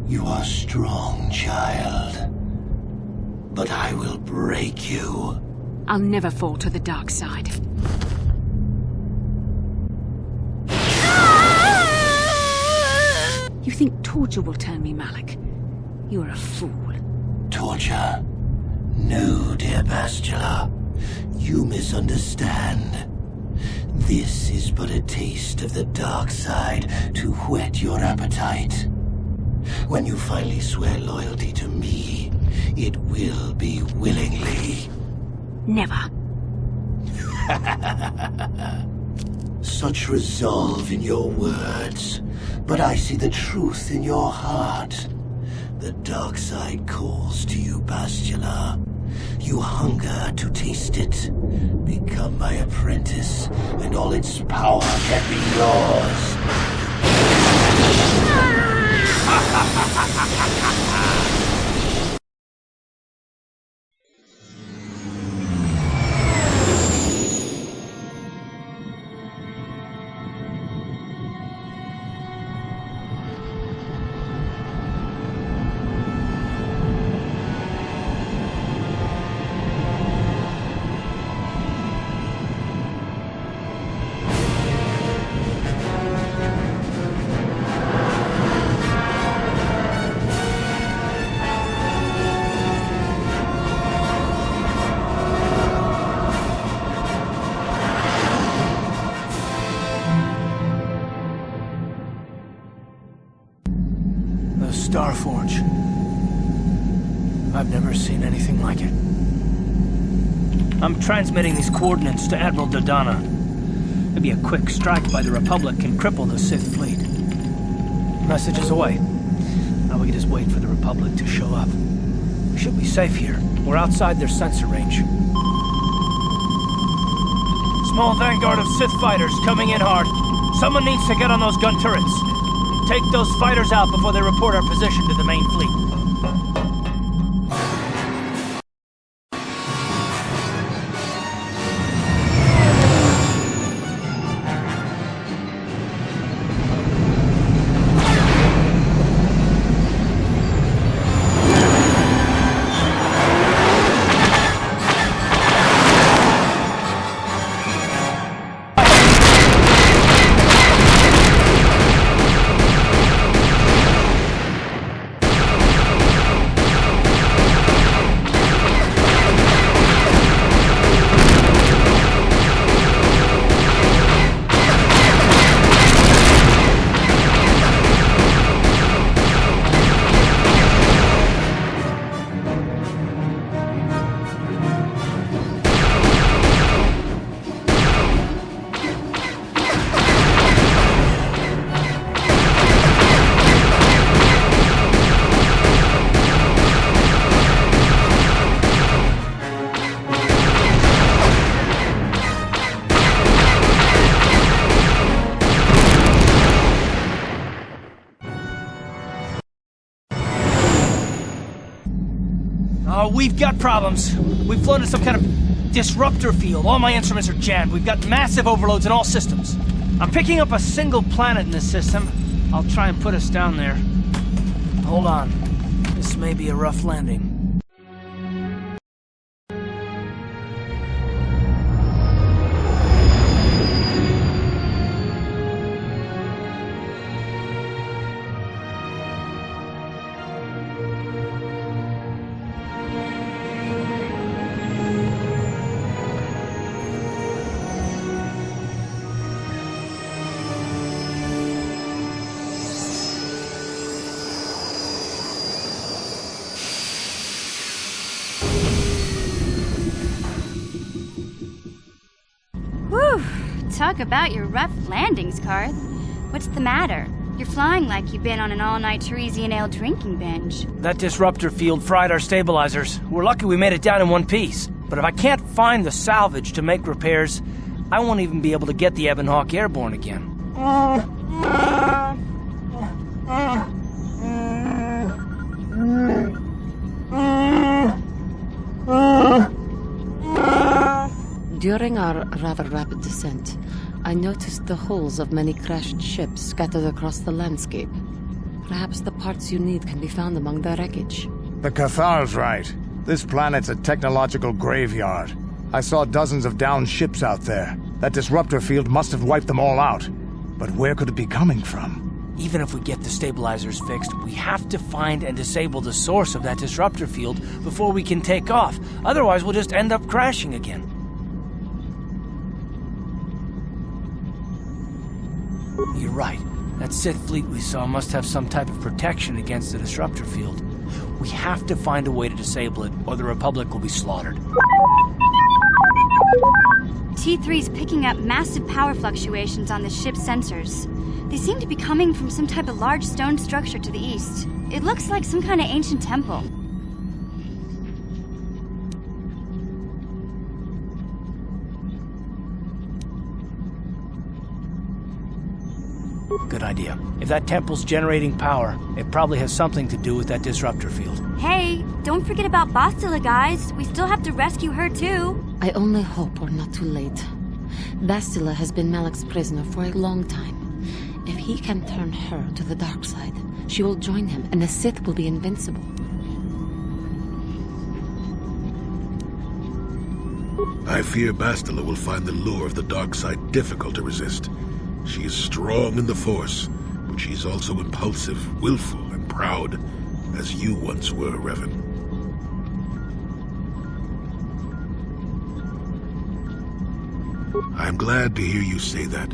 You are strong, child. But I will break you. I'll never fall to the dark side. You think torture will turn me, Malik? You're a fool. Torture? No, dear Bastila. You misunderstand. This is but a taste of the dark side to whet your appetite. When you finally swear loyalty to me, it will be willingly. Never. Such resolve in your words, but I see the truth in your heart. The dark side calls to you, Bastila. You hunger to taste it. Become my apprentice, and all its power can be yours. Starforge. I've never seen anything like it. I'm transmitting these coordinates to Admiral Dodonna. Maybe a quick strike by the Republic can cripple the Sith fleet. Message is away. Now we can just wait for the Republic to show up. We should be safe here. We're outside their sensor range. Small vanguard of Sith fighters coming in hard. Someone needs to get on those gun turrets. Take those fighters out before they report our position to the main fleet. We've got problems. We've flown to some kind of disruptor field. All my instruments are jammed. We've got massive overloads in all systems. I'm picking up a single planet in this system. I'll try and put us down there. Hold on. This may be a rough landing. Talk about your rough landings, Karth. What's the matter? You're flying like you've been on an all-night Teresian ale drinking binge. That disruptor field fried our stabilizers. We're lucky we made it down in one piece. But if I can't find the salvage to make repairs, I won't even be able to get the Ebon Hawk airborne again. During our rather rapid descent, I I noticed the hulls of many crashed ships scattered across the landscape. Perhaps the parts you need can be found among the wreckage. The Cathar's right. This planet's a technological graveyard. I saw dozens of downed ships out there. That disruptor field must have wiped them all out. But where could it be coming from? Even if we get the stabilizers fixed, we have to find and disable the source of that disruptor field before we can take off. Otherwise, we'll just end up crashing again. You're right. That Sith fleet we saw must have some type of protection against the disruptor field. We have to find a way to disable it, or the Republic will be slaughtered. T3's picking up massive power fluctuations on the ship's sensors. They seem to be coming from some type of large stone structure to the east. It looks like some kind of ancient temple. Good idea. If that temple's generating power, it probably has something to do with that disruptor field. Hey, don't forget about Bastila, guys. We still have to rescue her, too. I only hope we're not too late. Bastila has been Malak's prisoner for a long time. If he can turn her to the dark side, she will join him, and the Sith will be invincible. I fear Bastila will find the lure of the dark side difficult to resist. She is strong in the Force, but she's also impulsive, willful, and proud, as you once were, Revan. I'm glad to hear you say that.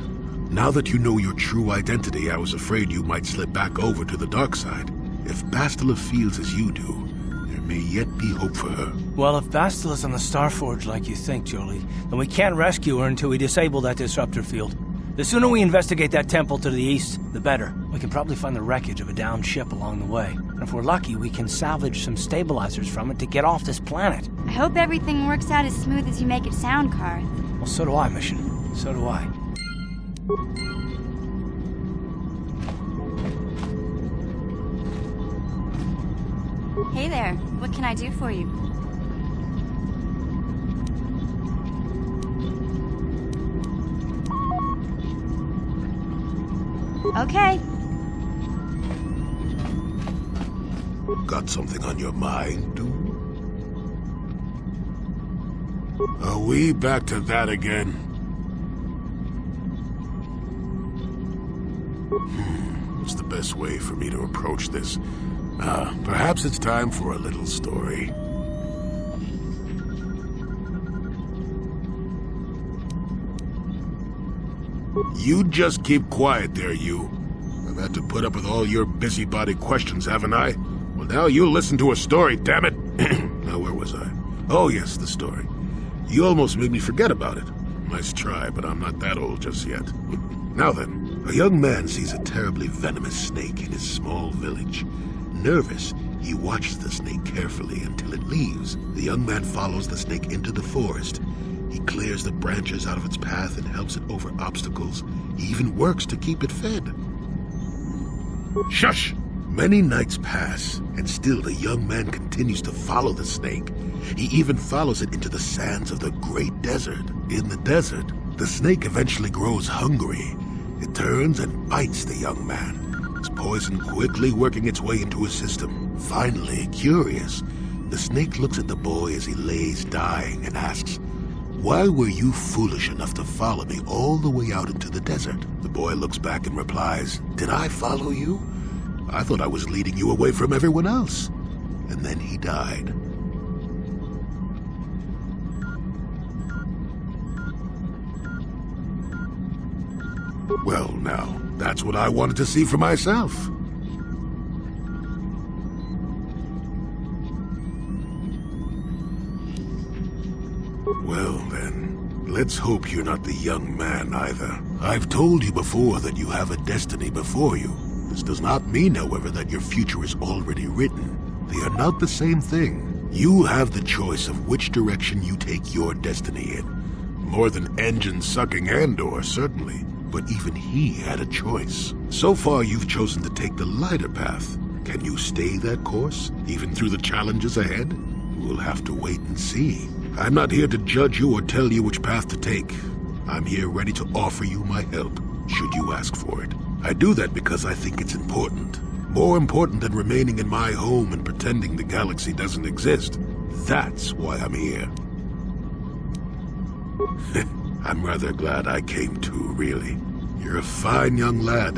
Now that you know your true identity, I was afraid you might slip back over to the dark side. If Bastila feels as you do, there may yet be hope for her. Well, if Bastila's on the Starforge like you think, Jolie, then we can't rescue her until we disable that disruptor field. The sooner we investigate that temple to the east, the better. We can probably find the wreckage of a downed ship along the way. And if we're lucky, we can salvage some stabilizers from it to get off this planet. I hope everything works out as smooth as you make it sound, Karth. Well, so do I, Mission. So do I. Hey there, what can I do for you? Okay. Got something on your mind, dude? Are we back to that again? What's the best way for me to approach this? Perhaps it's time for a little story. You just keep quiet there, you. I've had to put up with all your busybody questions, haven't I? Well, now you listen to a story, damn it. Now, where was I? Oh, yes, the story. You almost made me forget about it. Nice try, but I'm not that old just yet. Now then, a young man sees a terribly venomous snake in his small village. Nervous, he watches the snake carefully until it leaves. The young man follows the snake into the forest. He clears the branches out of its path and helps it over obstacles. He even works to keep it fed. Shush! Many nights pass, and still the young man continues to follow the snake. He even follows it into the sands of the great desert. In the desert, the snake eventually grows hungry. It turns and bites the young man, its poison quickly working its way into his system. Finally, curious, the snake looks at the boy as he lays dying and asks, "Why were you foolish enough to follow me all the way out into the desert?" The boy looks back and replies, "Did I follow you? I thought I was leading you away from everyone else." And then he died. Well, now, that's what I wanted to see for myself. Well, then, let's hope you're not the young man either. I've told you before that you have a destiny before you. This does not mean, however, that your future is already written. They are not the same thing. You have the choice of which direction you take your destiny in. More than engine-sucking Andor, certainly. But even he had a choice. So far, you've chosen to take the lighter path. Can you stay that course, even through the challenges ahead? We'll have to wait and see. I'm not here to judge you or tell you which path to take. I'm here ready to offer you my help, should you ask for it. I do that because I think it's important. More important than remaining in my home and pretending the galaxy doesn't exist. That's why I'm here. I'm rather glad I came too, really. You're a fine young lad.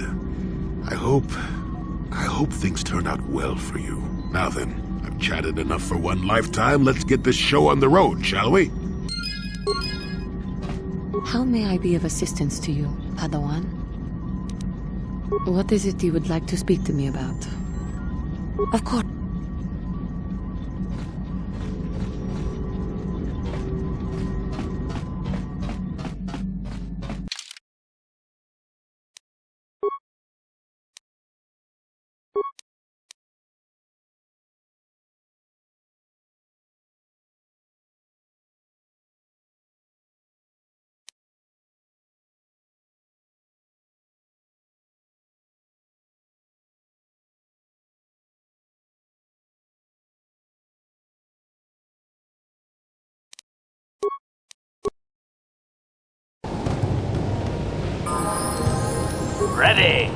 I hope things turn out well for you. Now then, I've chatted enough for one lifetime. Let's get this show on the road, shall we? How may I be of assistance to you, Padawan? What is it you would like to speak to me about? Of course. Ready!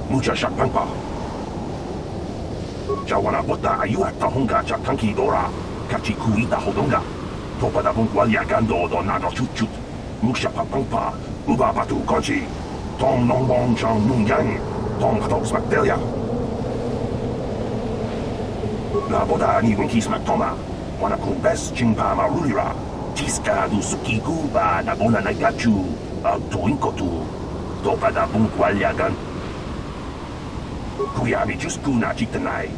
Mucha shakpanpa. Jawana bota ayuat tahonga chakanki dora. Kachikuita hodonga. Topada bunkwalya gando donado chut. Musha papangpa. Uba batu konchi. Tom nong bong chang nung yang. Tom katok smakdelia. La boda ni winki smaktoma. Wana kumbes chingpa marulira. Tiska du sukiku ba nagona nagachu. Tuinkotu. Topada bunkwalya gan. Kuyabi juskuna chitanai.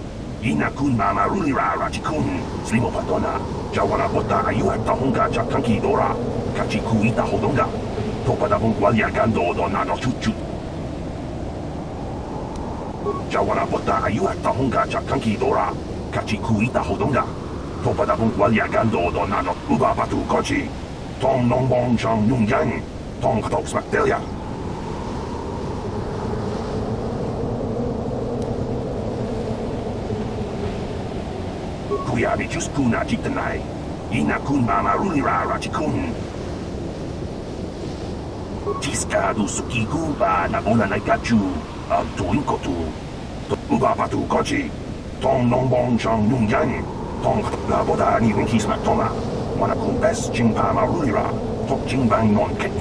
Ina kun mama rulira rachikun. Slimo patona. Jawana bota ayuat tahonga chakanki dora. Kachikuita hodonga. Topada bunkwalya gando donado chut. Jawana bota ayuat tahonga chakanki dora. Kachikuita hodonga. Topada bunkwalya gando donado uba batu kochi. Tom nong bong chang nung yang. Tom katok smakdelia. Kuyabi juskuna chitanai. Ina kun mama rulira rachikun. Tiska du sukiku ba nagona nagachu. Tuinkotu. Uba batu kochi. Tom nong bong chang nung yang. Tom la boda ni winki smaktoma. Wana kumbes chingpa marulira. Tok chingbang non kek.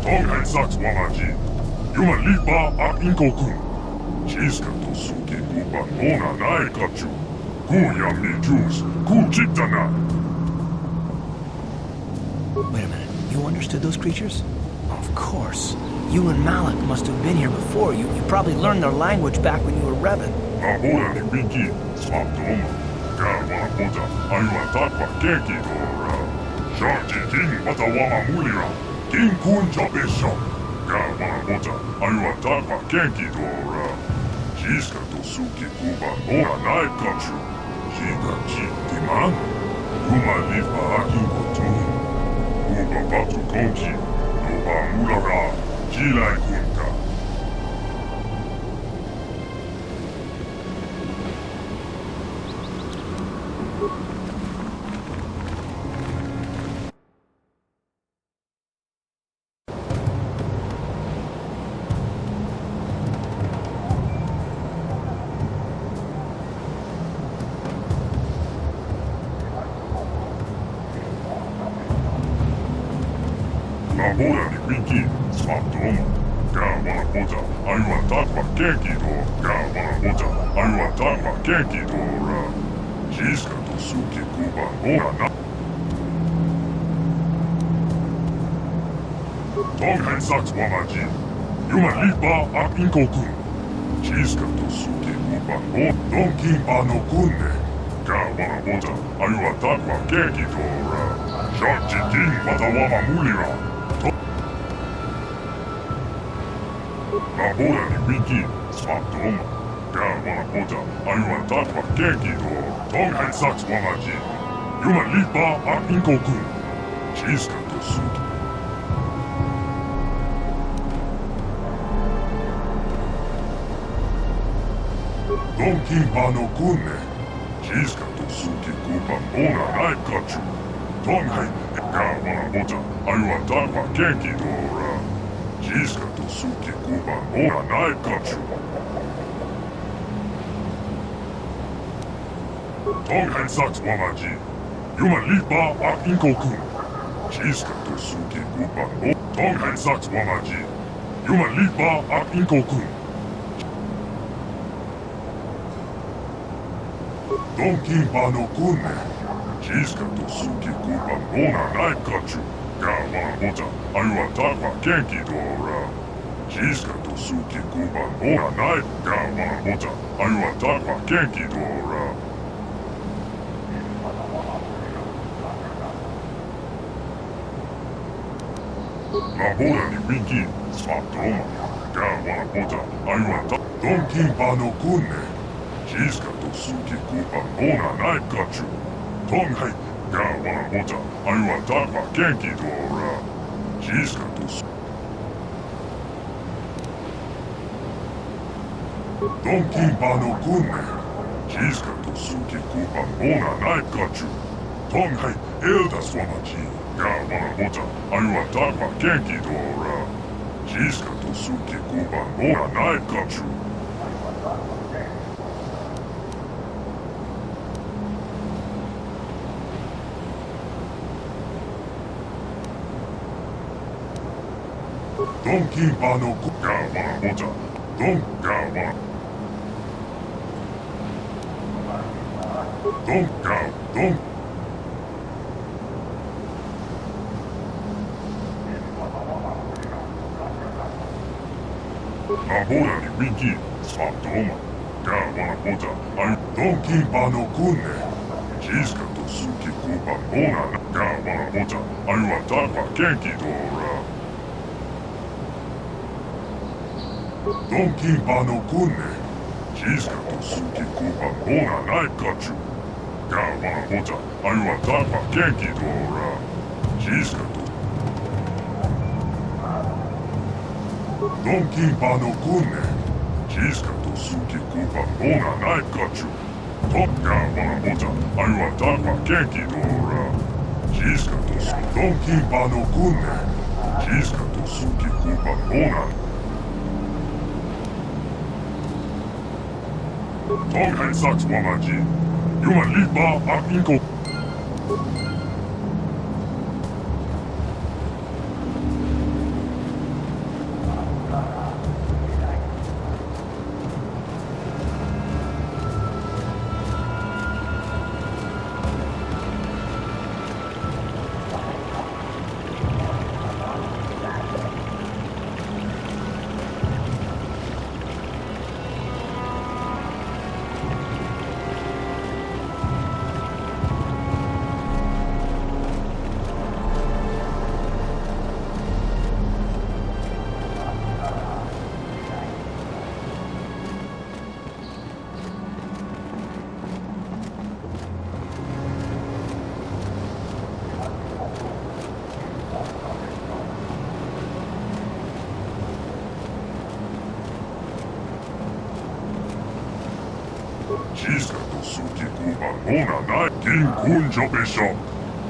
Tonghan Saks Wamaji. Yuman Lipa ak Inko-kun. Chiska to suki kupan mona nai kachu. Ku yamni juice. Ku chitana. Wait a minute. You understood those creatures? Of course. You and Malik must have been here before. You probably learned their language back when you were rebbing. Abola ni Pinky. Swap to Oma. Gawa Bota. Ayuan Takwa Kenki Dora. Sharchi King Watawama Mulira. King Kun Jabesha. Gawa Bota. Ayuan Takwa Kenki Dora. Shiska to suki kuban mona nai kachu. Shiga chi diman. Uma lipa akin kotun. Uba batu konki. Noba mulara. Jilai kunka. Abola ni Pinky. Swap to Oma. Gawa Bota. Ayuan Takwa Kenki Dora. Gawa Bota. Ayuan Takwa Kenki Dora. Shiska to suki kuban mona nai. Tonghan Saks Wamaji. Yuman Lipa ak Inko-kun. Shiska to suki kuban mona. Donkin Ano Kunne. Gawa Bota. Ayuan Takwa Kenki Dora. Sharchi King Watawama Mulira. Abola ni Pinky. Swap to Oma. Gawa Bota. Ayuan Takwa Kenki Dora. Tonghan Saks Wamaji. Yuman Lipa ak Inko-kun. Shiska to suki. Donkin Ano Kunne. Shiska to suki kupan mona nai kachu. Tonghai. Gawa Bota. Ayuan Takwa Kenki Dora. Shiska to suki kupan mona nai kachu. Tonghan Saks Wamaji. Yuman Lipa ak Inko-kun. Shiska to suki kupan mona. Tonghan Saks Wamaji. Yuman Lipa ak Inko-kun. Donkin Ano Kunne. Shiska to suki kupan mona nai kachu. Gawa Bota. Ayuan Takwa Kenki Dora. Shiska to suki kupan mona nai. Gawa Bota. Ayuan Takwa Kenki Dora. Abola ni Pinky. Swap to Oma. Gawa Bota. Ayuan Takwa. Donkin Ano Kunne. Shiska to suki kupan mona nai kachu. Tonghai. Gawa Bota. Ayuan Takwa Kenki Dora. Shiska to suki. Donkin Ano Kunne. Shiska to suki kupan mona nai kachu. Tonghai. Eldas Wamaji. Gawa Bota. Ayuan Takwa Kenki Dora. Shiska to suki kupan mona nai kachu. Donkin Ano Kunne. Gawa Bota. Gawa. Abola ni Pinky. Swap to Oma. Gawa Bota. Donkin Ano Kunne. Shiska to suki kupan mona nai. Gawa Bota. Ayuan Takwa Kenki Dora. Donkin Ano Kunne. Shiska to suki kupan mona nai kachu. Gawa Bota. Ayuan Takwa Kenki Dora. Shiska to. Donkin Ano Kunne. Shiska to suki kupan mona nai kachu. Gawa Bota. Ayuan Takwa Kenki Dora. Shiska to. Donkin Ano Kunne. Shiska to suki kupan mona. Tonghan Saks Wamaji. Yuman Lipa ak Inko. Jiska to suki kuba nona nai king kunjo besho.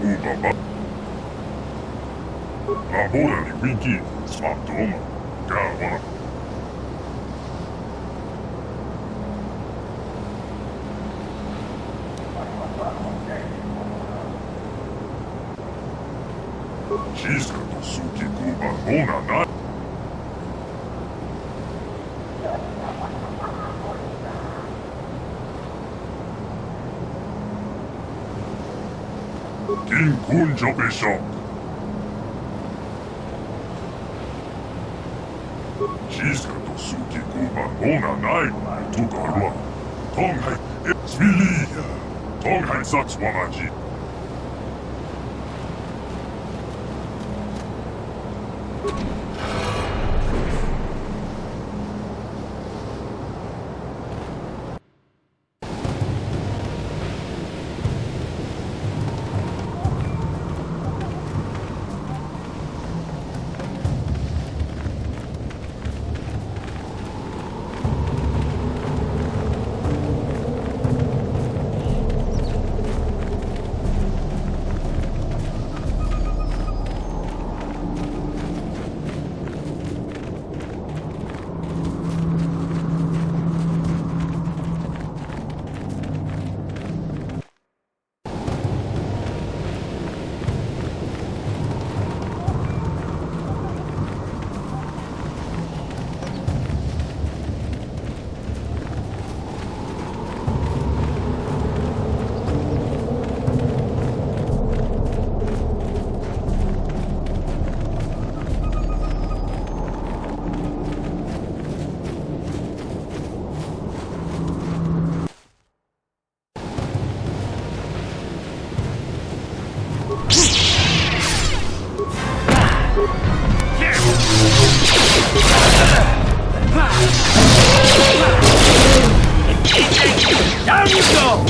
Uba ba. Labora ni winki smatoma. Gawana. Jiska to suki kuba nona nai. King Kunjo Bishop. Jiska to suki kuba nona nai. Tugarwa. Tonghai. Svilia. Tonghai Satswamaji. Down you go!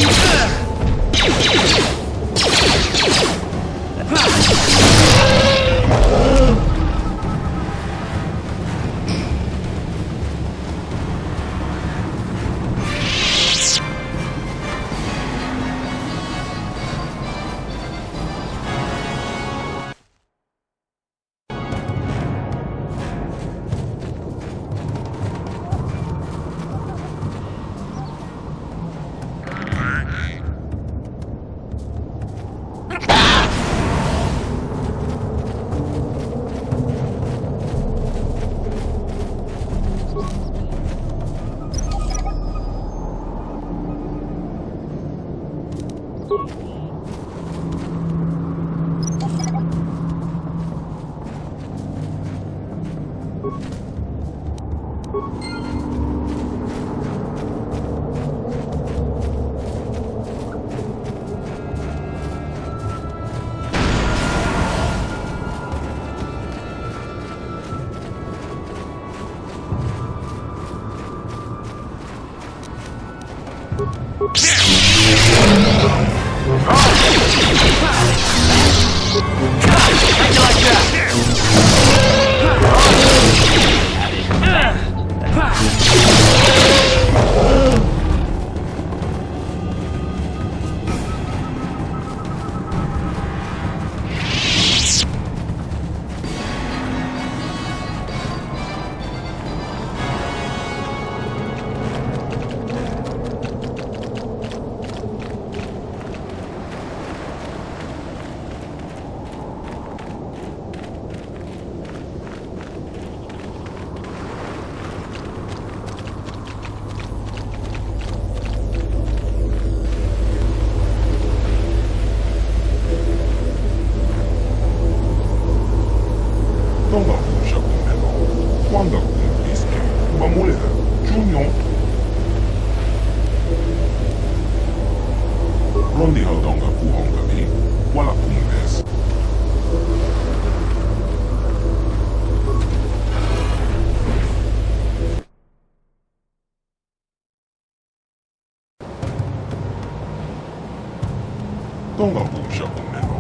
Tonga Pusha Kumeno,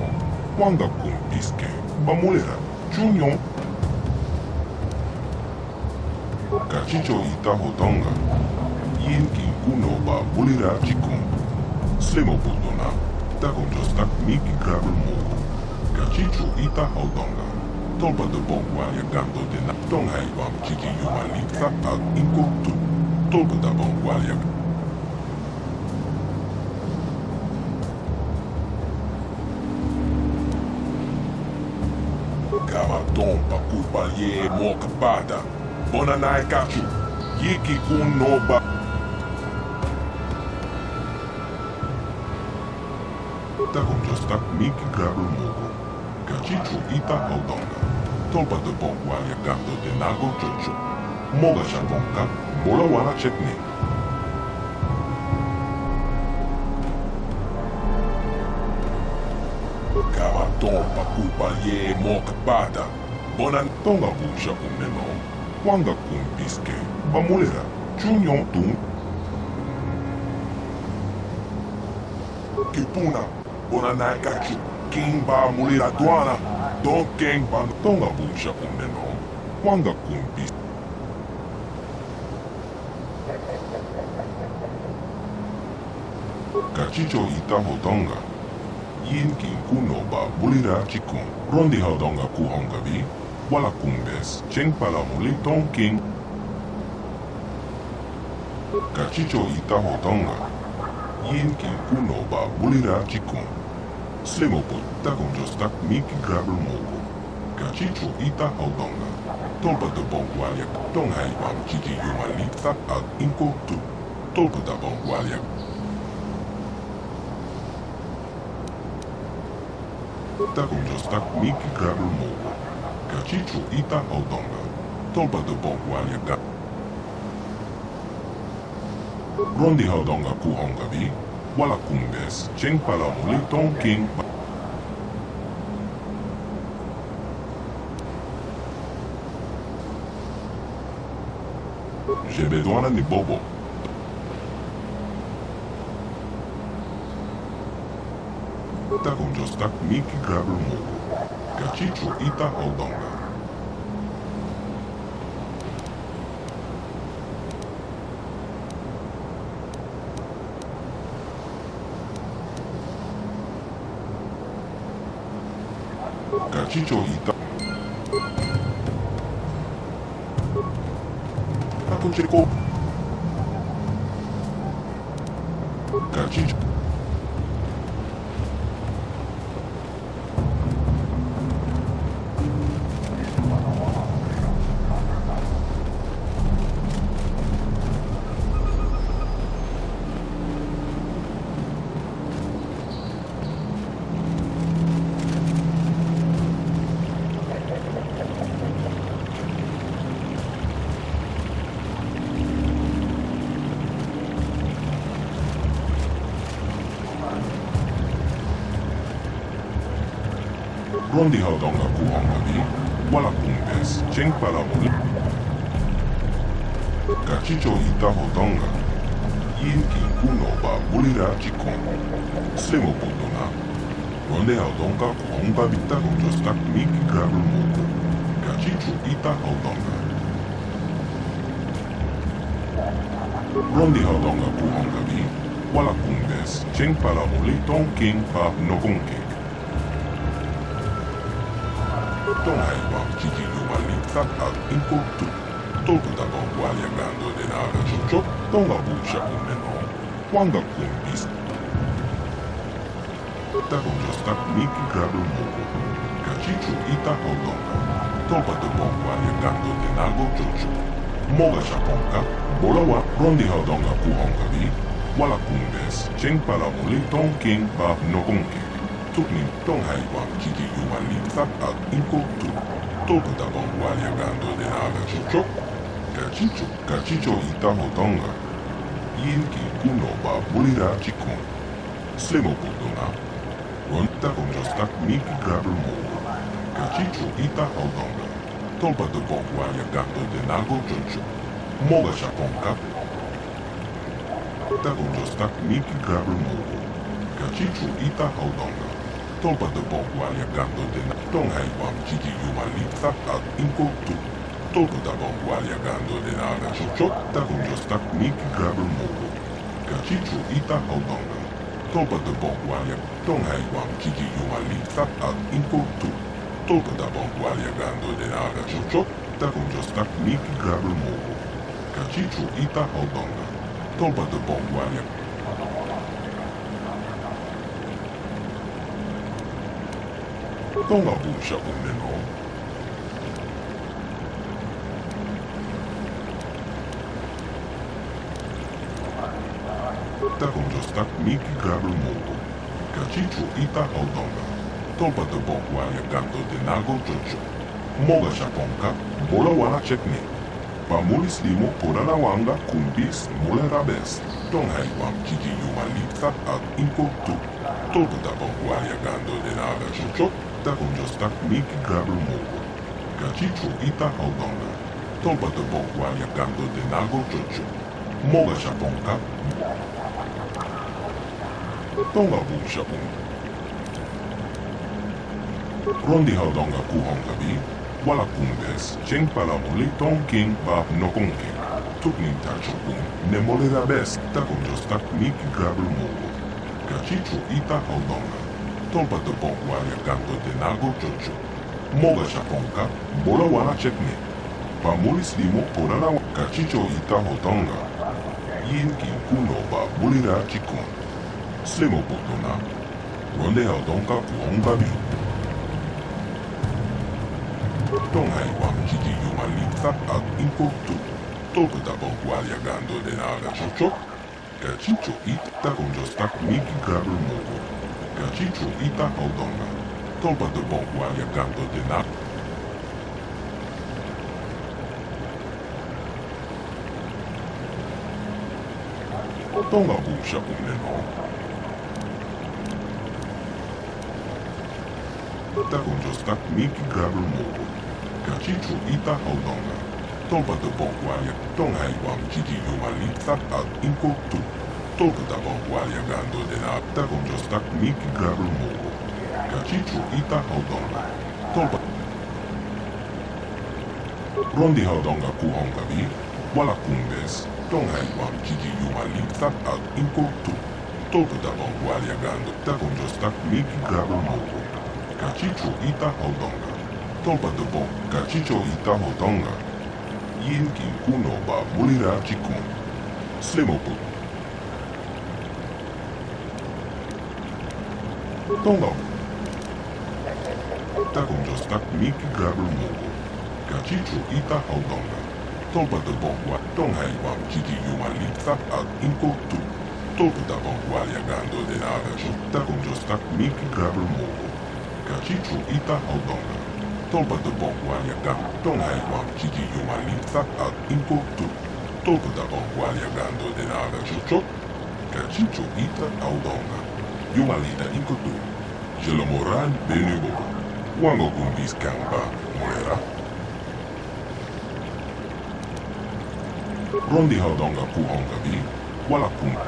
Wanga Kumpiske, Bamulera, Junior. Kachicho Itaho Tonga, Yinki kuno ba bulira chikon. Slimo budona. Takon jostak miki grabel mogo. Kachichu ita haudonga. Tolpa de bongwa ya gando de na. Tong hai wam chiki yumali tsa ag inko tu. Tolpa da bongwa ya. Kawa tompa kupalye mo kapada. Bonanai kachu. Yiki kuno ba. Takon jostak miki grabel mogo. Kachichu ita haudonga. Tolpa de bongwa ya gando de nago chocho. Moga shakonka. Bola wala chekne. Kawa tompa kupalye mo kapada. Bonan tonga busha umeno. Wanga kumbiske. Bamulera. Chunyon tung. Kipuna. Bonanai kachu. King ba mulira duana. Don king ba tonga busha umeno. Wanga kumbiske. Kachicho ita hodonga. Yin kin kuno ba bulira chikon. Rondi hodonga kuhonga bi. Wala kumbes. Cheng pala muli ton king. Kachicho ita hodonga. Yin kin kuno ba bulira chikon. Slimo put takon jostak miki grabel mogo. Kachicho ita hodonga. Tolpa de bongwalya. Tong hai wam chiki yumali tsa ag inko tu. Tolpa da bongwalya. Takon jostak miki grabel mogo. Kachichu ita haudonga. Tolpa de bongwalya ga. Rondi haudonga kuhonga bi. Wala kumbes. Cheng pala muli ton king. J'ai besoin de bobo. Takon jostak miki grabel mogo. Kachichu ita haudonga. Kachicho ita. Takon chiko. Kachicho. Rondi haudonga kuhonga bi. Wala kumbes. Cheng pala muli. Kachicho ita hodonga. Yin kin kuno ba bulira chikon. Slimo budona. Rondi haudonga kuhonga bi takon jostak miki grabel mogo. Kachicho ita hodonga. Rondi haudonga kuhonga bi. Wala kumbes. Cheng pala muli ton king pa nogonke. Tong hai wam chiki yumali tsak ag inko tu. Tolpa da bongwalya gando de naga chocho. Tonga busha umeno. Wanga kumbis. Takon jostak miki grabel mogo. Kachichu ita haudonga. Tolpa da bongwalya gando de nago chocho. Moga shakonka. Bola wa rondi haudonga kuhonga bi. Wala kumbes. Cheng pala muli ton king pa nogonke. Tuknin tong hai wam chiki yumali tsak ag inko tu. Tolpa da bongwalya gando de naga chocho. Kachicho ita hodonga. Yin kin kuno ba bulira chikon. Slimo budona. Ron takon jostak miki grabel mogo. Kachicho ita hodonga. Tolpa de bongwalya gando de nago chocho. Moga shakonka. Takon jostak miki grabel mogo. Kachicho ita hodonga. Tolpa de bongwalya gando de na. Tong hai wam chiki yumali tsak ag inko tu. Tolpa da bongwalya gando de naga chocho. Takon jostak miki grabel mogo. Kachichu ita haudonga. Tolpa de bongwalia, tonghai wam kiki yumalita at inkotu. Tolpa da bongwalia gando de naga chocho, takunjostak miki grabel mogo. Kachichu ita haudonga. Tolpa de bongwalia. Tonga busha umeno. Takunjostak miki grabel mogo. Kachichu ita haudonga. Tolpa de bongwalia gando de nago chocho. Moga shaponka, bola wana chekne. Pamulis limo porana wanga kumbis mule rabes. Tonghai wam kiki yumalita at inkotu. Tolpa da bongwalia gando de naga chocho. Takunjostak miki grabel mogo. Kachichu ita haudonga. Tolpa de bongwalia gando de nago chocho. Moga shaponka. Tonga busha Rondi haudonga kuhonga bi. Wala kumbes. Cheng palamuli tong king ba nokonke. Tukni tachokun. Nemole rabes. Takunjostak miki grabel mogo. Kachichu ita haudonga. Tolpa de bongwalia gando de nago chocho. Moga shaponka. Bola wala chekne. Pamulis limo porana kachicho ita haudonga. Yin kin kuno ba bulira chikon. Slimo potona. Ronde haudonga kuhonga bi. Tonghai wam kiki yumalita at inkotu. Tolpa da bongwalia gando de naga chocho. Kachicho ita takunjostak miki grabel mogo. Kachicho ita haudonga. Tolpa de bongwalia gando de naga. Tonga busha umeno. Takunjostak miki grabel mogo. Kachichu ita haudonga. Tolpa de bongwalia. Tonghai wam kiki yumalita at inkotu. Tolpa da bongwalia gando de na. Takunjostak miki grabel mogo. Kachichu ita haudonga. Tolpa. Rondi haudonga kuhonga bi. Wala kumbes. Tonghai wam kiki yumalita at inkotu. Tolpa da bongwalia gando. Takunjostak miki grabel mogo. Kachichu ita haudonga. Tolpa de bon. Kachicho ita haudonga. Yin kin kuno ba bulira chikun. Slimopu. Tonga. Takunjostak miki grabel mogo. Kachicho ita haudonga. Tolpa de bongwa. Tonghai wam kiki yumalita at inkotu. Tolpa da bongwalia gando de naga takunjostak miki grabel mogo. Kachicho ita haudonga. Tolpa de bongwalia gando. Tonghai wam kiki yumalita at inkotu. Tolpa da bongwalia gando de naga chocho. Kachicho ita haudonga. Yumalita inkotu. Jelomoran benubo. Wango kumbis kamba. Moera. Rondi haudonga kuhonga bi. Wala kumba.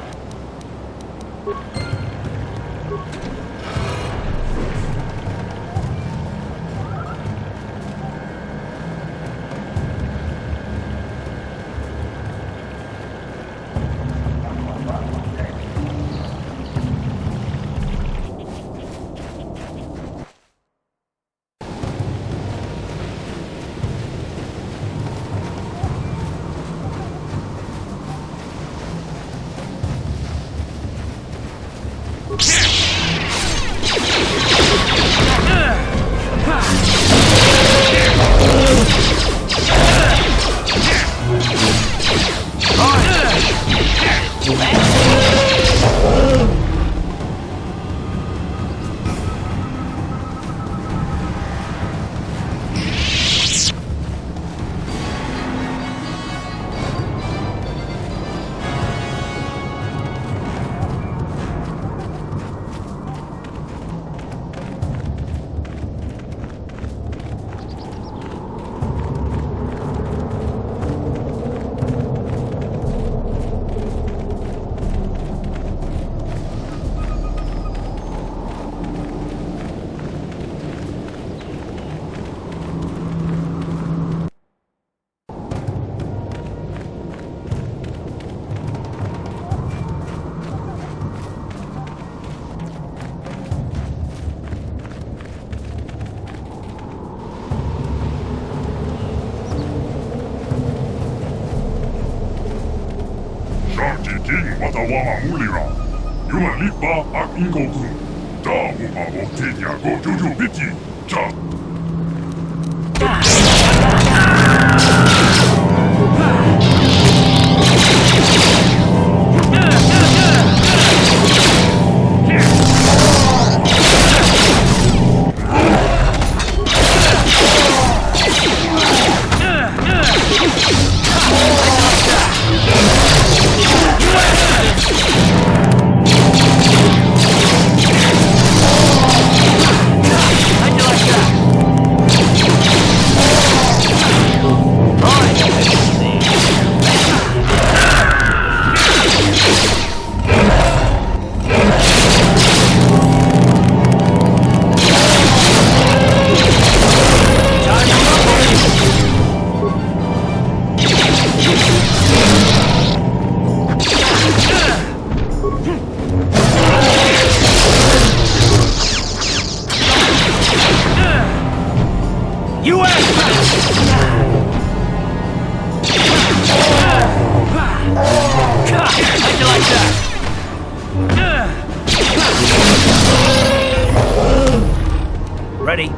watawama mulira. Yuma lipa ak ingoku. Da mumabo tenya go juju biti. Cha. Ready?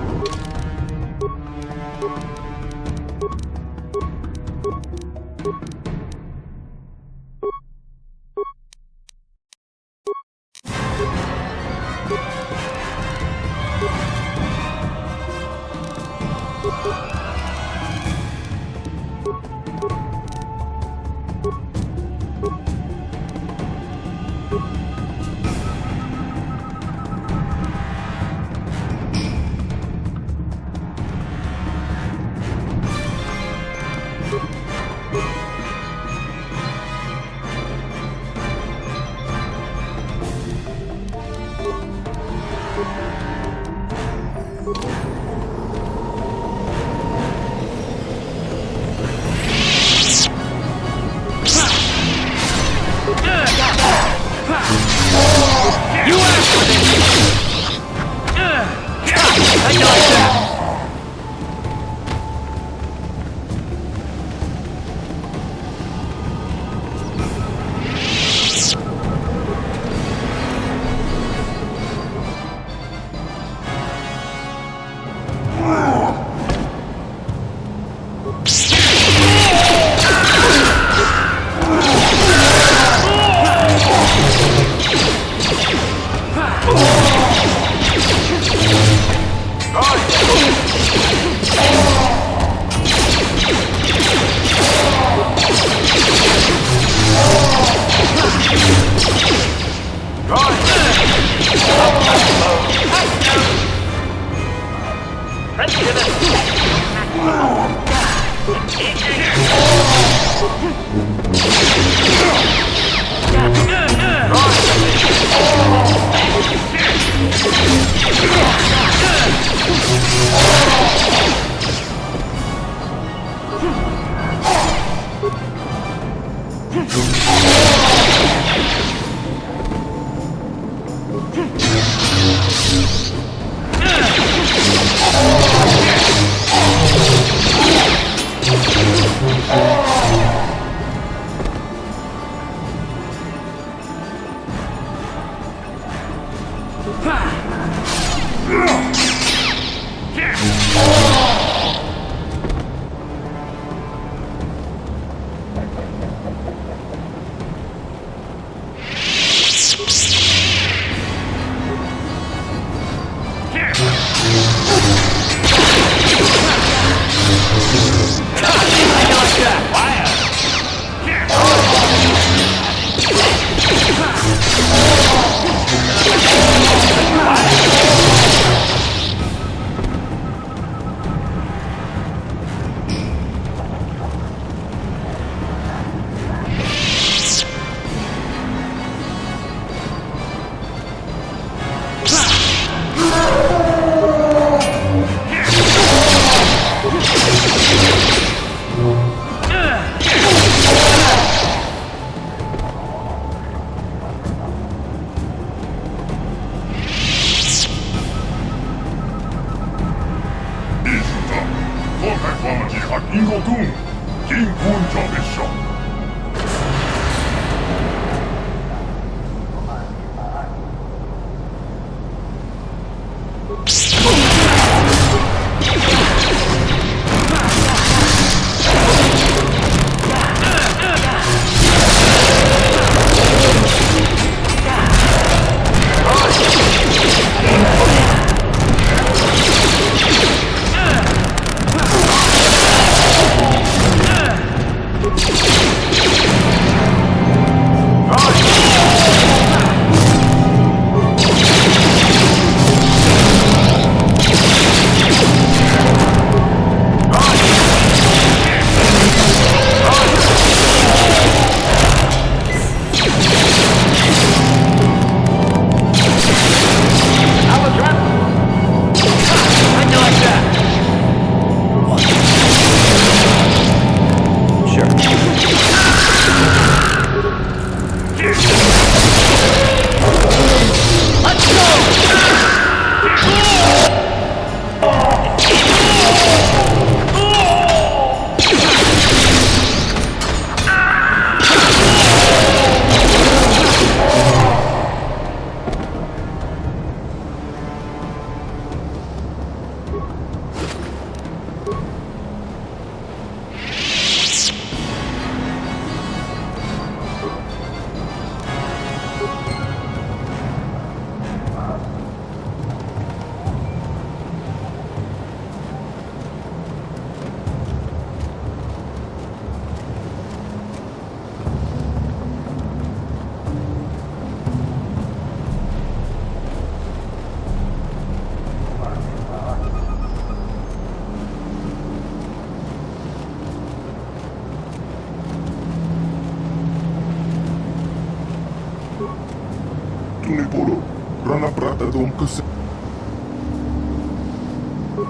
Rana prata dom kese.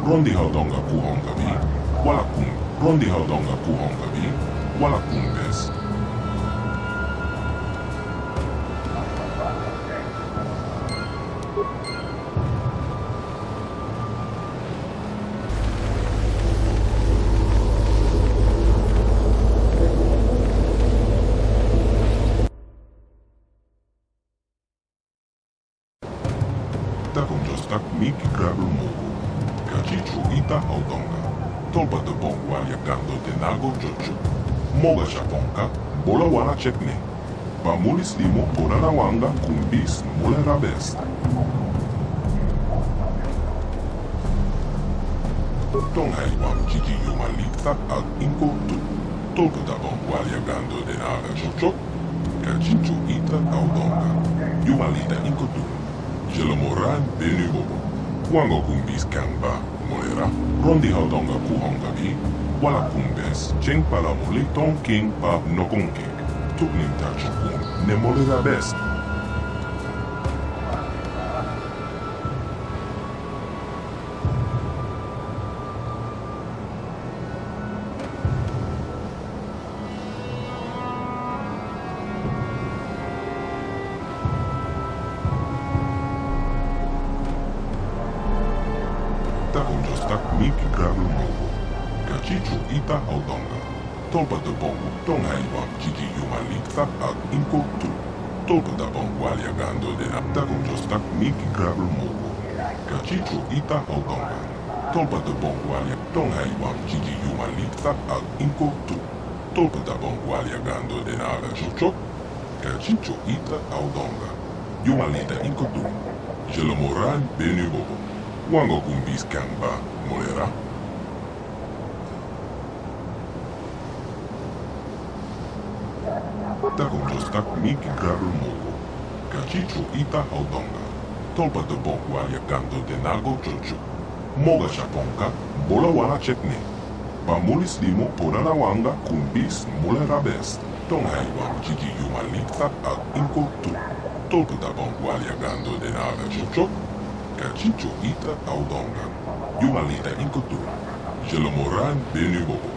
Rondi haudonga kuhonga bi, wala kung. Rondi haudonga kuhonga bi, wala kung bes. Tak miki grabul mogo. Kachichu ita haudonga. Tolpa de bongwa yakando tenago jojo. Moga shaponka, bola wala chekne. Pamulis limo porana wanga kumbis mule rabest. Tonghai wam chiki yumalikta al inko tu. Tolpa de bongwa yakando tenaga jojo. Kachichu ita haudonga. Yumalita inko tu. Jelomoran benu bobo. Wango kumbis kamba, molera. Rondi haudonga kuhonga bi. Wala kumbes. Cheng pala mole ton king pa no konkek. Tuknim ta chukun. Ne molera best. Tak miki grabul mogo. Kachichu ita haudonga. Tolpa de bongo. Tonghai wam chiki yumalikta al inko tu. Tolpa da bongo aliagando de napta tak miki grabul mogo. Kachichu ita haudonga. Tolpa de bongo alia. Tonghai wam chiki yumalikta al inko tu. Tolpa da bongo aliagando de naga chochok. Kachichu ita haudonga. Yumalita inko tu. Jelomoran benu bobo. Wango kumbis kamba, molera. Tak miki grabul mogo. Kachichu ita haudonga. Tolpa de bongo aliagando de nago jojo. Moga shaponka, bola wala chekne. Pamulis limo porana wanga kumbis molera best. Tonghai wam chiki yumalikta al inko tu. Tolpa de bongo aliagando de naga jojo. Kachicho ita haudonga. Yumalita inkotu. Jelomoran benu bobo.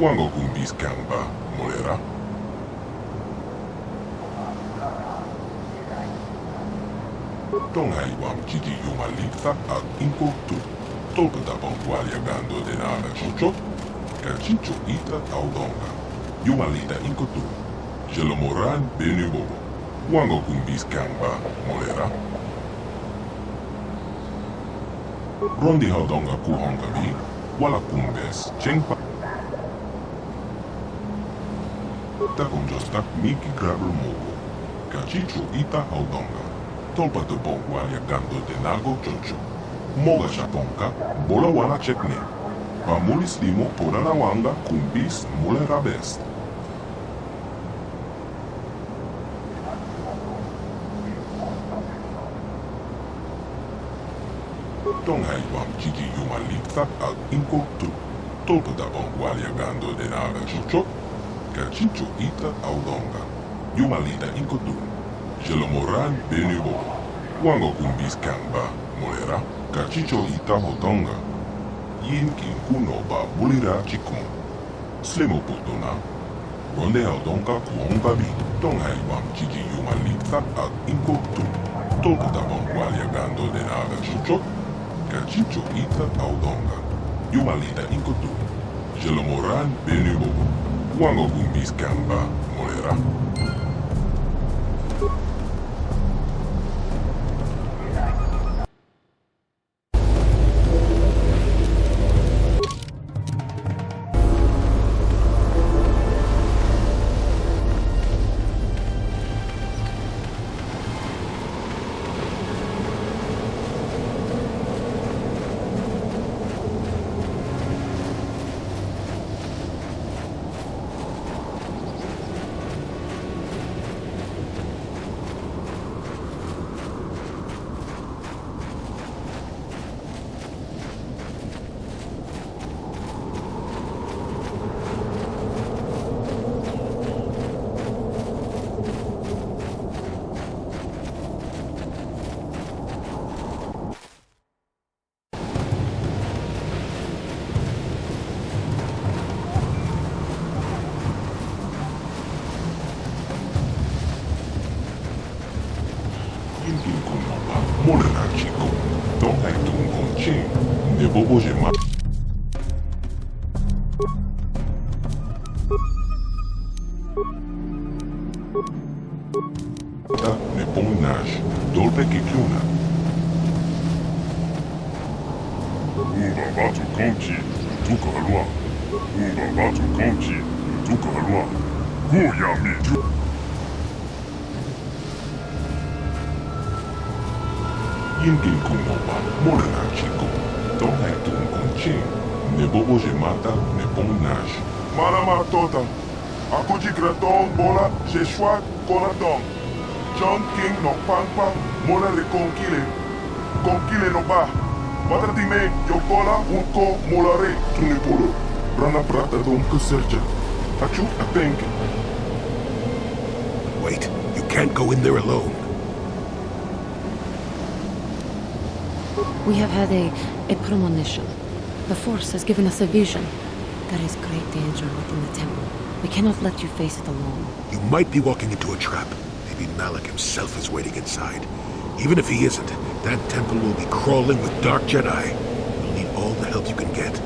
Wango kumbis kamba, molera. Tonghai wam chiki yumalita al inkotu. Tolpa da bongo aliagando de naga chocho. Kachicho ita haudonga. Yumalita inkotu. Jelomoran benu bobo. Wango kumbis kamba, molera. Rondi haudonga kuhonga bi, wala kumbes, chengpa. Tak miki grabul mogo. Kachichu ita haudonga. Tolpa de bongo aliagando de nago jojo. Moga shaponka, bola wala chekne. Pamulis limo porana wanga kumbis mule rabest. Tonghai wam chiki yumalikta al inko tu. Tolpa da bongo aliagando de naga jojo. Kachicho ita haudonga. Yumalita inko tu. Jelomoran benu bobo. Wango kumbis kamba, molera. Kachicho ita haudonga. Yin kin kuno ba bulira chikun. Slimo putona. Ronde haudonga kuhonga bi. Tonghai wam chiki yumalikta al inko tu. Tolpa da bongo aliagando de naga jojo. Kachicho ita haudonga. Yumalita inkotu. Jelomoran benu bobo. Wango kumbis kamba, molera. Morena, chico. Don't like doing conching. Ne bobo jema. Ne pomnash. Dolpe kikluna. Uba batu conchi. Tuka halwa. Uba batu conchi. Tuka halwa. Huya mi ju. Yingin kunoba. Morena, chico. Don't like doing conching. Ne bobo jemata. Ne pomnash. Marama tota. Akuji graton bola. Jeshua konaton. John King no pampa, mola le conquile no ba. Matratime, yokola, unko, molare, tunipolo. Rana prata dom kuserja. Achu, apenke. Wait, you can't go in there alone. We have had a premonition. The Force has given us a vision. There is great danger within the temple. We cannot let you face it alone. You might be walking into a trap. Maybe Malik himself is waiting inside. Even if he isn't, that temple will be crawling with dark Jedi. You'll need all the help you can get.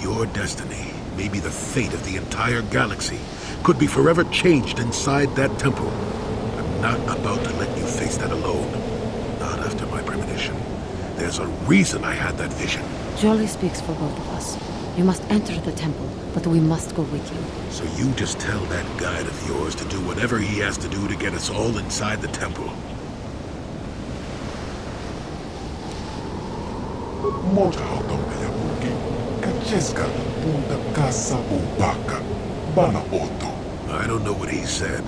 Your destiny, maybe the fate of the entire galaxy, could be forever changed inside that temple. I'm not about to let you face that alone. Not after my premonition. There's a reason I had that vision. Jolly speaks for both of us. You must enter the temple, but we must go with you. So you just tell that guide of yours to do whatever he has to do to get us all inside the temple. Moja hotong ya buki. Kacheska punta casa bubaka. Bana oto. I don't know what he said,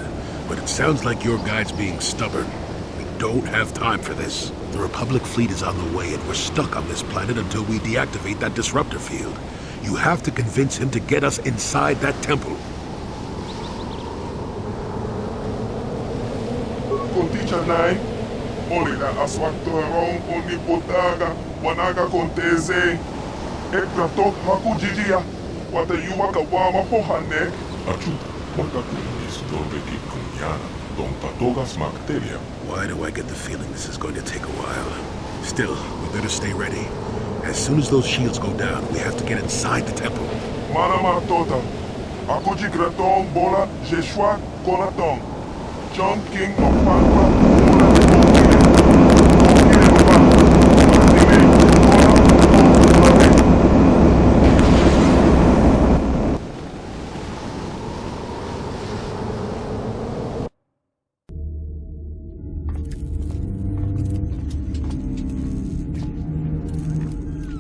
but it sounds like your guide's being stubborn. We don't have time for this. The Republic fleet is on the way, and we're stuck on this planet until we deactivate that disruptor field. You have to convince him to get us inside that temple. Conticha nai, Olida aswaktorong onipotaga, wanaga conteze. Ekratok makujijia, wata yuwaka wama pohanek. Achuta, makakunis dobeki kunyana, don patogas makteria. Why do I get the feeling this is going to take a while? Still, we better stay ready. As soon as those shields go down, we have to get inside the temple. Marama tota. Akuji graton bola Jeshua konaton. John King no pampa bola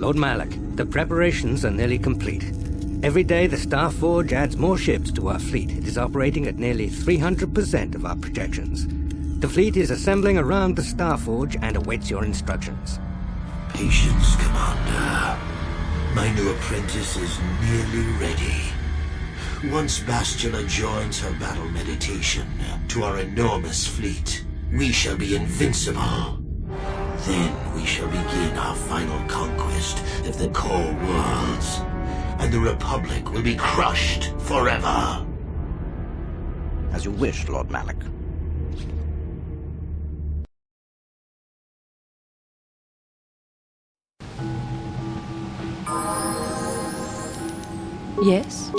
Lord Malak, the preparations are nearly complete. Every day the Star Forge adds more ships to our fleet. It is operating at nearly 300% of our projections. The fleet is assembling around the Star Forge and awaits your instructions. Patience, Commander. My new apprentice is nearly ready. Once Bastila joins her battle meditation to our enormous fleet, we shall be invincible. Then we shall begin our final conquest of the core worlds, and the Republic will be crushed forever. As you wish, Lord Malak. Yes?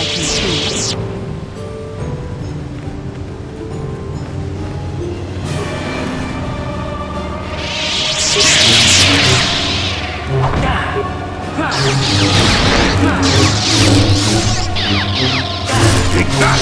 like him too. Take that!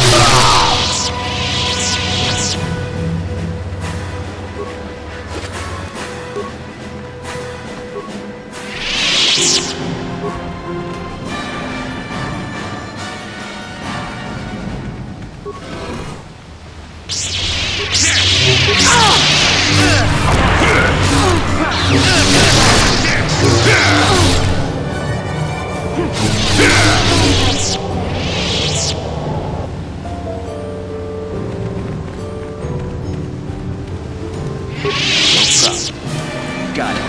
Got it.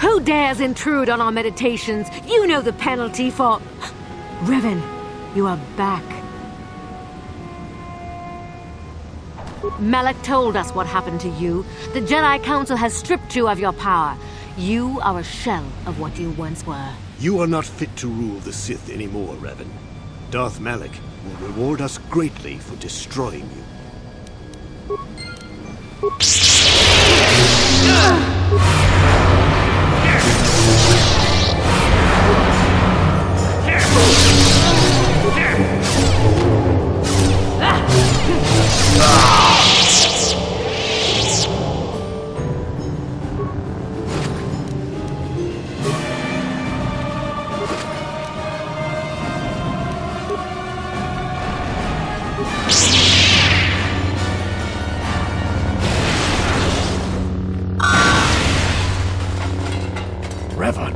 Who dares intrude on our meditations? You know the penalty for... Revan, you are back. Malak told us what happened to you. The Jedi Council has stripped you of your power. You are a shell of what you once were. You are not fit to rule the Sith anymore, Revan. Darth Malak will reward us greatly for destroying you. Revan,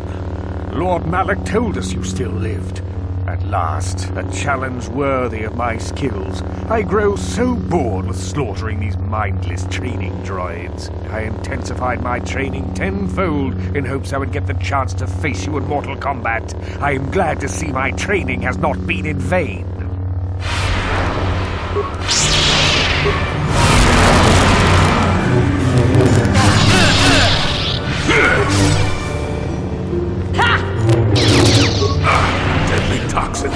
Lord Malak told us you still lived. At last, a challenge worthy of my skills. I grow so bored with slaughtering these mindless training droids. I intensified my training tenfold in hopes I would get the chance to face you in mortal combat. I am glad to see my training has not been in vain. Deadly toxins.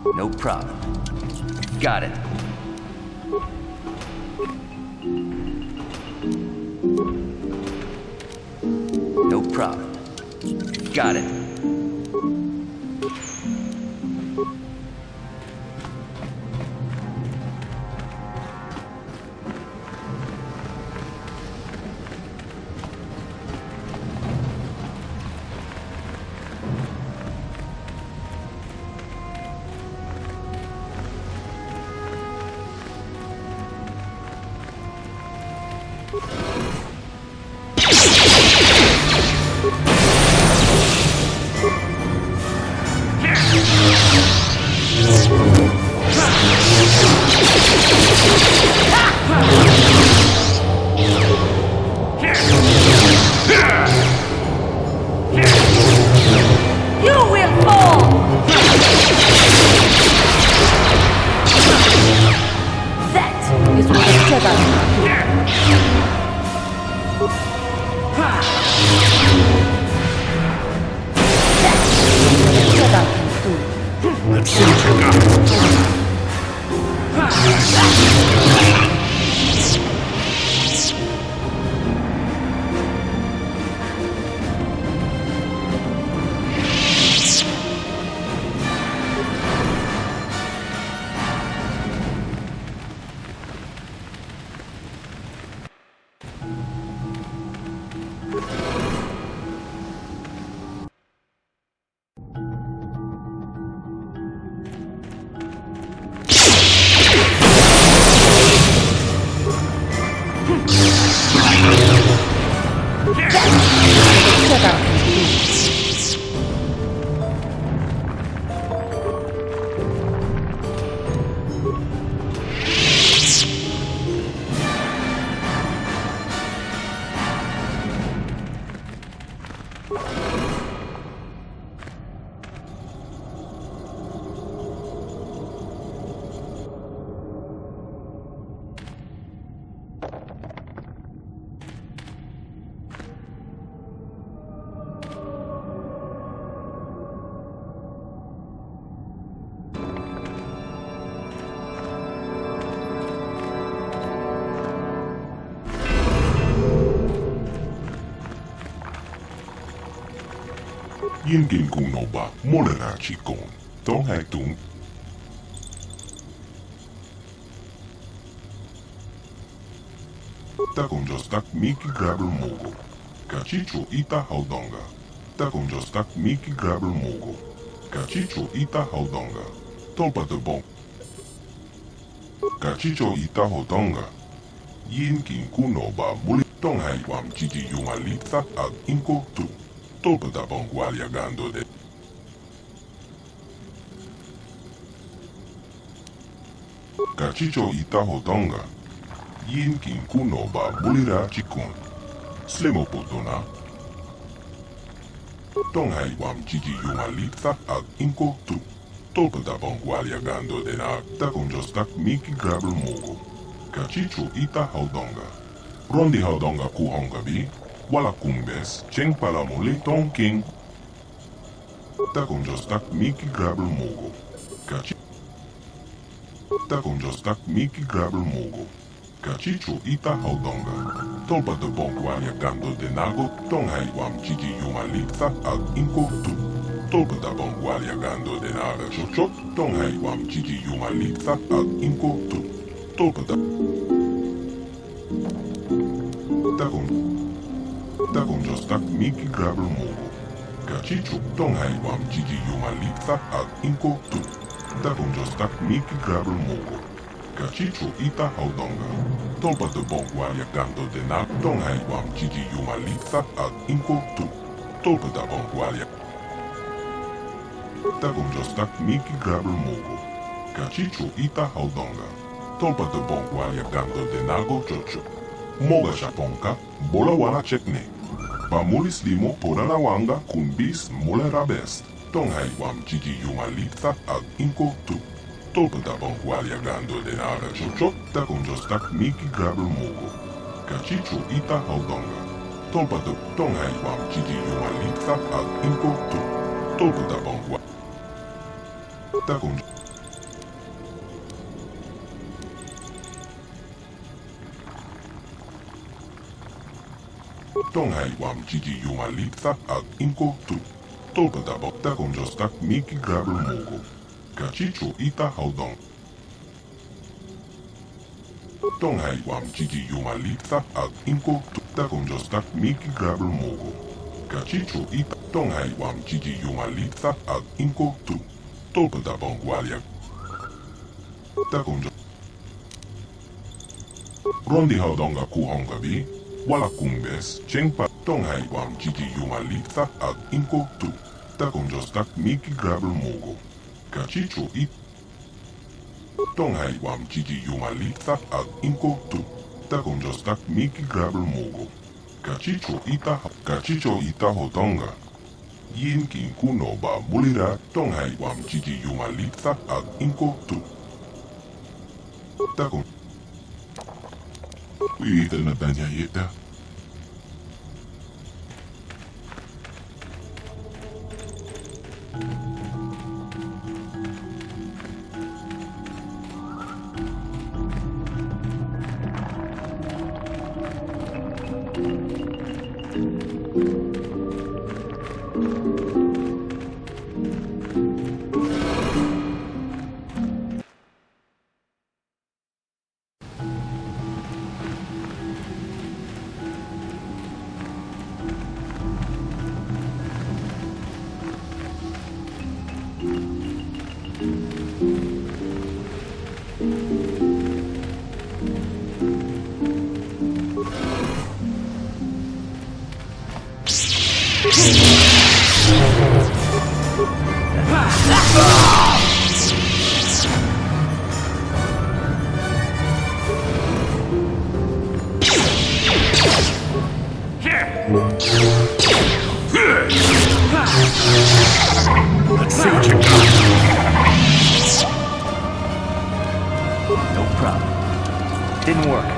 No problem. Got it. No problem. Got it. Yin Gin Kunoba, Molera Chikon, Tong Hai Tung. Takonjostak Miki Grabber Mogo, Kachicho Ita Haudonga. Takonjostak Miki Grabber Mogo, Kachicho Ita Haudonga. Tolpa de Bon. Kachicho Ita Haudonga. Yin Gin Kunoba, Muli Tong Hai Wam Chichi Yumalitza Ag Inko Tu. Tolpa da Bon Gualiagando de. Kachicho Ita Haudonga. Yin Kin Kunoba Bulira Chikun Slemo Potona Tonghai Wam Chichi Yumalitza Ag Inko Tu Tolpa da Bon Gualiagando de na Takonjostak Miki Grabber Mogo Kachicho Ita Haudonga Rondi Haudonga Kuhonga Bi Wala Kumbes Cheng Palamole Tong King Takonjostak Miki Grabber Mogo Takonjostak Miki Grabber Mogo Kachicho Ita Haudonga Tolpa de Bon Gualiagando de Nago Tonghai Wam Chichi Yumalitza Ag Inko Tu Tolpa da Bon Gualiagando de Naga Chochot Tonghai Wam Chichi Yumalitza Ag Inko Tu Tolpa da Takonjostak Miki Grabber Mogo Kachicho Tonghai Wam Chichi Yumalitza Ag Inko Tu Takonjostak Miki Grabber Mogo Kachicho Ita Haudonga Tolpa de Bon Gualiagando de na Tonghai Wam Chichi Yumalitza Ag Inko Tu Tolpa da Bon Gualia Takonjostak Miki Grabber Mogo Kachicho Ita Haudonga Tolpa de Bon Gualiagando de Nago Chocho Moga Shaponka Bola Wala Chekne Pamulis Limo Porana Wanga Kunbis Mola Rabest Tonghai Wam Chichi Yumalitza Ag Inko Tu Tolpa da Bon Gualiagando de Naga Chocho Takonjostak Miki Grabber Mogo Kachicho Ita Haudonga Tolpa de Tonghai Wam Chichi Yumalitza Ag Inko Tu Tolpa da Bon Tonghai wam Gigi Yumalitha ag Inko tu. Tolpata bokta konjostak Miki Grabel Mogo. Kachicho ita haudong. Tonghai wam Gigi Yumalitha ag Inko tu. Ta konjostak Miki Grabel Mogo. Kachicho ita. Tonghai wam Gigi Yumalitha ag Inko tu. Tolpata bongwaliak. Ta konjostak. Rondi haudonga kuhonga bi. Wala kumbes, chengpa Tonghai wam Gigi Yumalitha ag Inko tu. Ta konjostak Miki Grabel Mogo. Kachicho it. Tonghai wam Gigi Yumalitha ag Inko tu. Ta konjostak Miki Grabel Mogo. Kachicho ita hotonga. Yin kin kuno ba mulira Tonghai wam Gigi Yumalitha ag Inko tu. Ta kon. Ita na tanya ita. Let's see what you got. No problem. Didn't work.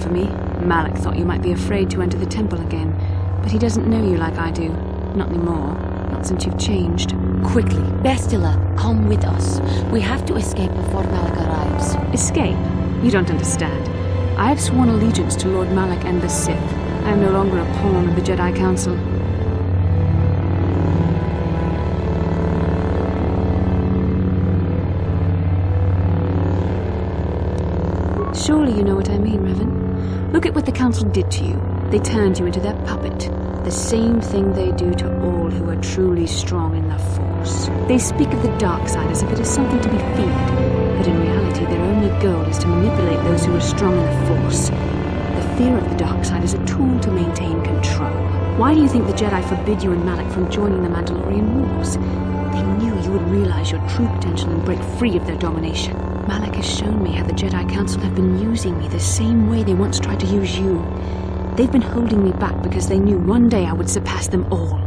For me, Malak thought you might be afraid to enter the temple again, but he doesn't know you like I do. Not anymore. Not since you've changed. Quickly, Bastila, come with us. We have to escape before Malak arrives. Escape? You don't understand. I have sworn allegiance to Lord Malak and the Sith. I am no longer a pawn of the Jedi Council. you know what I mean, Revan. Look at what the Council did to you. They turned you into their puppet. The same thing they do to all who are truly strong in the Force. They speak of the dark side as if it is something to be feared, but in reality their only goal is to manipulate those who are strong in the Force. The fear of the dark side is a tool to maintain control. Why do you think the Jedi forbid you and Malak from joining the Mandalorian Wars? They knew you would realize your true potential and break free of their domination. Malak has shown me how the Jedi Council have been using me the same way they once tried to use you. They've been holding me back because they knew one day I would surpass them all.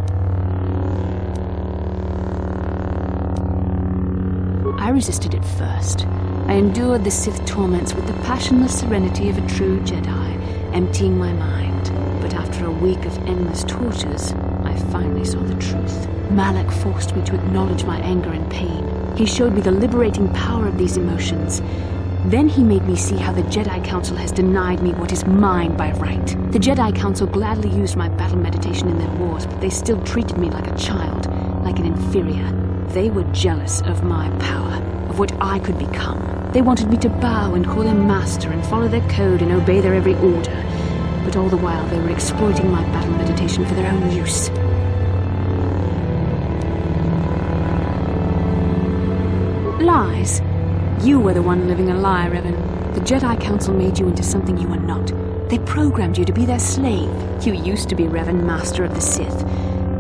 I resisted at first. I endured the Sith torments with the passionless serenity of a true Jedi, emptying my mind. But after a week of endless tortures, I finally saw the truth. Malak forced me to acknowledge my anger and pain. He showed me the liberating power of these emotions. Then he made me see how the Jedi Council has denied me what is mine by right. The Jedi Council gladly used my battle meditation in their wars, but they still treated me like a child, like an inferior. They were jealous of my power, of what I could become. They wanted me to bow and call them master and follow their code and obey their every order. But all the while they were exploiting my battle meditation for their own use. Lies. You were the one living a lie, Revan. The Jedi Council made you into something you were not. They programmed you to be their slave. You used to be Revan, Master of the Sith.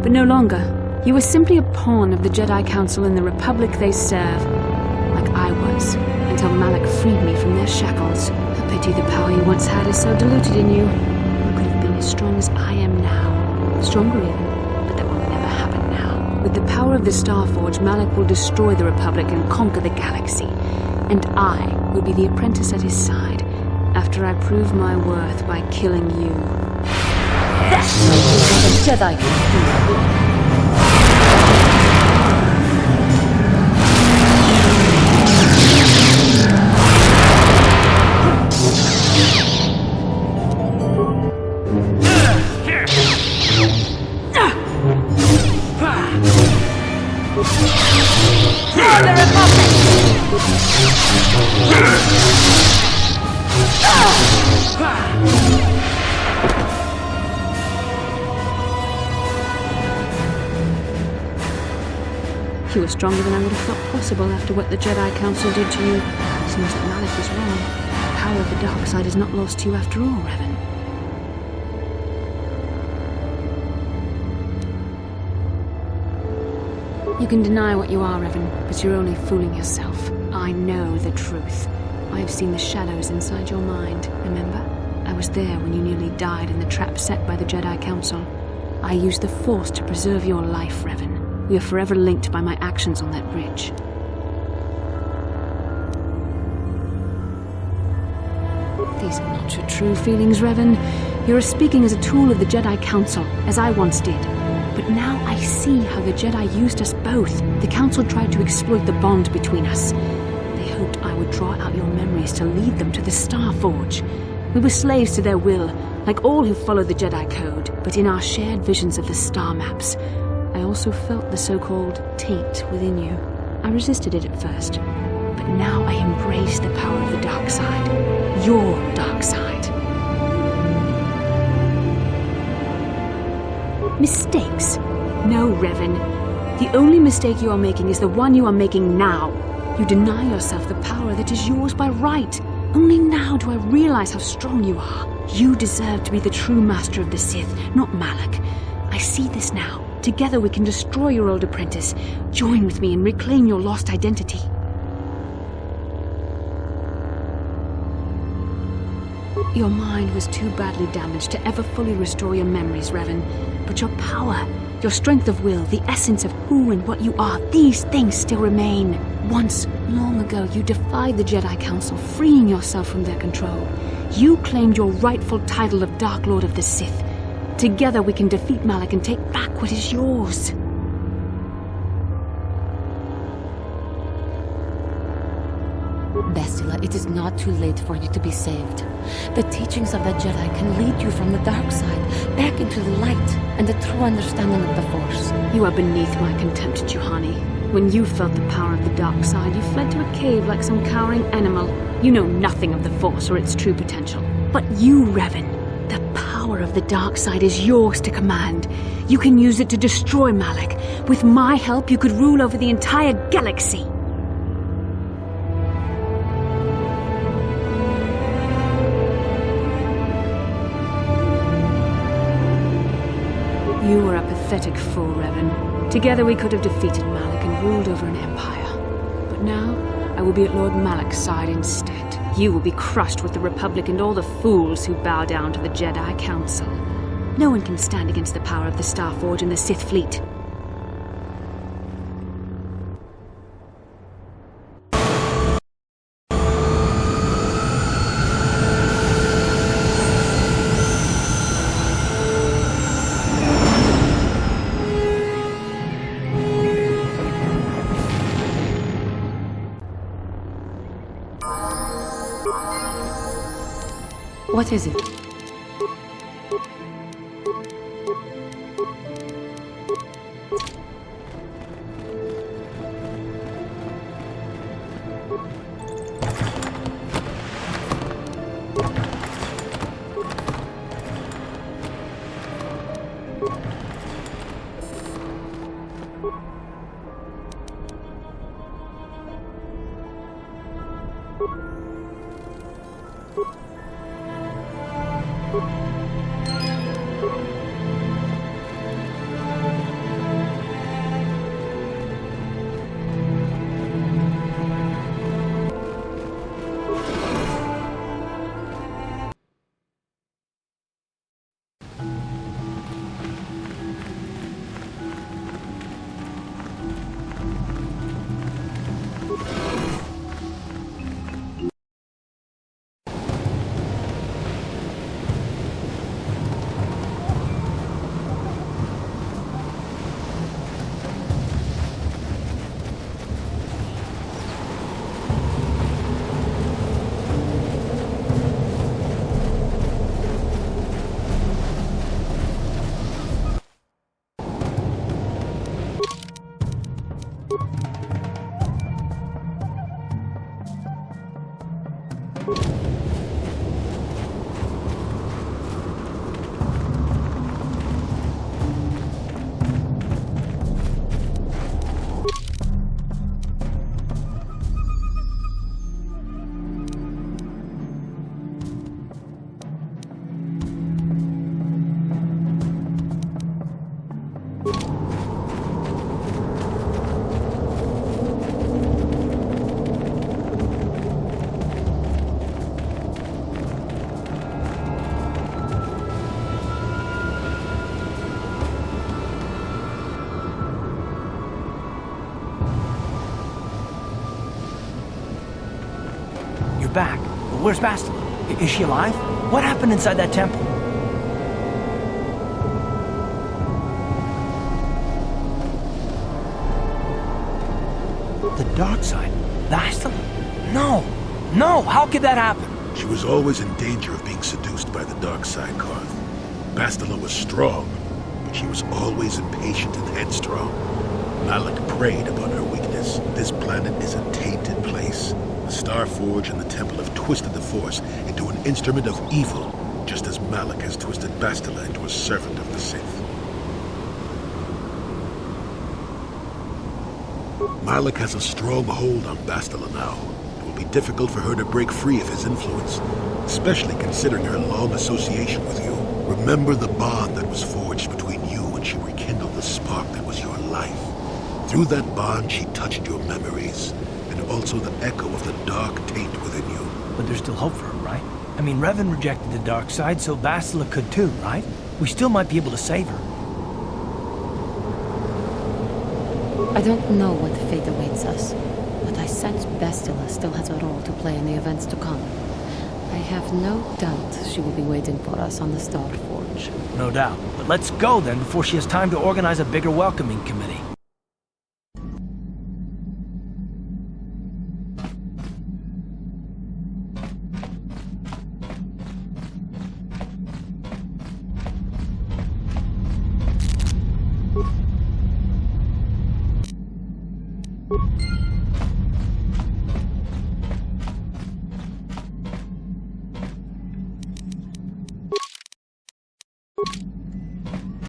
But no longer. You were simply a pawn of the Jedi Council in the Republic they serve. Like I was, until Malak freed me from their shackles. A pity the power you once had is so diluted in you. You could have been as strong as I am now. Stronger even, but that will never happen now. With the power of the Starforge, Malak will destroy the Republic and conquer the galaxy. And I will be the apprentice at his side, after I prove my worth by killing you. That's what a Jedi can do. You were stronger than I would have thought possible after what the Jedi Council did to you. Seems that Malak was wrong. The power of the dark side is not lost to you after all, Revan. You can deny what you are, Revan, but you're only fooling yourself. I know the truth. I have seen the shadows inside your mind, remember? I was there when you nearly died in the trap set by the Jedi Council. I used the Force to preserve your life, Revan. We are forever linked by my actions on that bridge. These are not your true feelings, Revan. You're speaking as a tool of the Jedi Council, as I once did. But now I see how the Jedi used us both. The Council tried to exploit the bond between us. They hoped I would draw out your memories to lead them to the Starforge. We were slaves to their will, like all who follow the Jedi Code, but in our shared visions of the star maps, I also felt the so-called taint within you. I resisted it at first, but now I embrace the power of the dark side. Your dark side. Mistakes? No, Revan. The only mistake you are making is the one you are making now. You deny yourself the power that is yours by right. Only now do I realize how strong you are. You deserve to be the true master of the Sith, not Malak. I see this now. Together we can destroy your old apprentice. Join with me and reclaim your lost identity. Your mind was too badly damaged to ever fully restore your memories, Revan. But your power, your strength of will, the essence of who and what you are, these things still remain. Once, long ago, you defied the Jedi Council, freeing yourself from their control. You claimed your rightful title of Dark Lord of the Sith. Together we can defeat Malak and take back what is yours. Bastila, it is not too late for you to be saved. The teachings of the Jedi can lead you from the dark side, back into the light, and the true understanding of the Force. You are beneath my contempt, Juhani. When you felt the power of the dark side, you fled to a cave like some cowering animal. You know nothing of the Force or its true potential. But you, Revan, the power of the dark side is yours to command. You can use it to destroy Malak. With my help, you could rule over the entire galaxy. You were a pathetic fool, Revan. Together we could have defeated Malak and ruled over an empire. But now, I will be at Lord Malak's side instead. You will be crushed with the Republic and all the fools who bow down to the Jedi Council. No one can stand against the power of the Starforge and the Sith fleet. What is it? Back. But where's Bastila? Is she alive? What happened inside that temple? The dark side? Bastila? No! No! How could that happen? She was always in danger of being seduced by the dark side, Karth. Bastila was strong, but she was always impatient and headstrong. Malak preyed upon her weakness. This planet is a tainted place. The Starforge and the Temple have twisted the Force into an instrument of evil, just as Malak has twisted Bastila into a servant of the Sith. Malak has a strong hold on Bastila now. It will be difficult for her to break free of his influence, especially considering her long association with you. Remember the bond that was forged between you when she rekindled the spark that was your life. Through that bond, she touched your memories, and also the echo of the dark taint within you. But there's still hope for her, right? I mean, Revan rejected the dark side, so Bastila could too, right? We still might be able to save her. I don't know what fate awaits us, but I sense Bastila still has a role to play in the events to come. I have no doubt she will be waiting for us on the Starforge. No doubt. But let's go then before she has time to organize a bigger welcoming committee.